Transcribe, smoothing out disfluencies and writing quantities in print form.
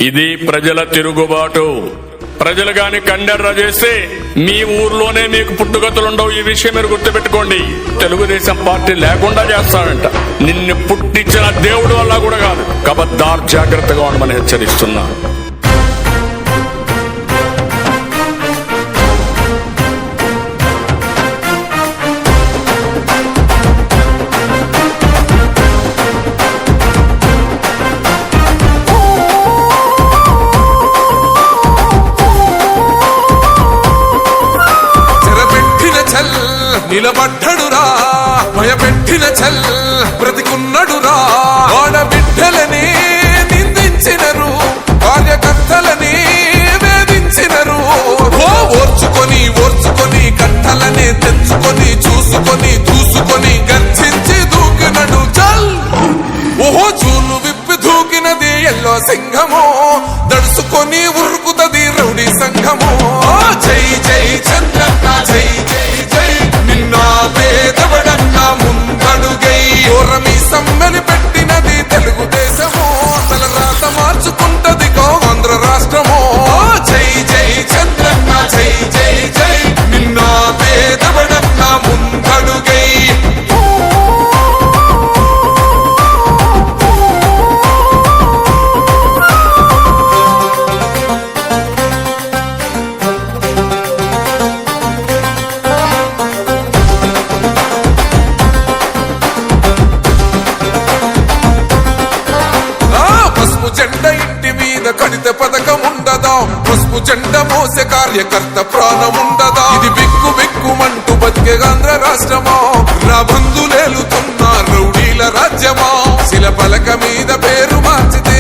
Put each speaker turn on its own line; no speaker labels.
ఇది ప్రజల తిరుగుబాటు. ప్రజలు గాని కండెర్ర చేస్తే మీ ఊర్లోనే మీకు పుట్టుగతులుండవు. ఈ విషయం మీరు గుర్తుపెట్టుకోండి. తెలుగుదేశం పార్టీ లేకుండా చేస్తాడంట. నిన్ను పుట్టించిన దేవుడు వల్ల కూడా కాదు. కబద్దార్, జాగ్రత్తగా ఉండమని హెచ్చరిస్తున్నా.
నిలబడ్డడురా భయపెట్టిన చల్ బ్రతికున్నడురా. ఆడబిడ్డలని నిందించినరు, కార్యకర్తలని వేధించినరు. ఓర్చుకొని ఓర్చుకొని కట్టలనే తెచ్చుకొని చూసుకొని దూసుకొని గర్జించి దూకినడు చల్. ఓహో చూలు విప్పి దూకినది ఎల్లో సింహము, దడుసుకొని ఉరుకుతది రౌడీ సంఘము. జై జై చంద్రన్న జై జై జై, నిన్న పేదవడన్న ముందడుగై. ఓరమి సమ్మెలి పెట్టినది తెలుగుదేశము, తలరాత మార్చుకుంటది ఆంధ్ర రాష్ట్రము. జై జై చంద్రన్న జై జై జై, నిన్న పేదవడన్న ముందడుగై. జెండా ఇంటి మీద కడిత పథకం ఉండదా? పసుపు జెండా మోసే కార్యకర్త ప్రాణం ఉండదా? ఇది బిక్కు బిక్కుమంటూ బతికే ఆంధ్ర రాష్ట్రమా? రాబందులేలుతున్న రౌడీల రాజ్యమా? శిల పలక మీద పేరు మార్చితే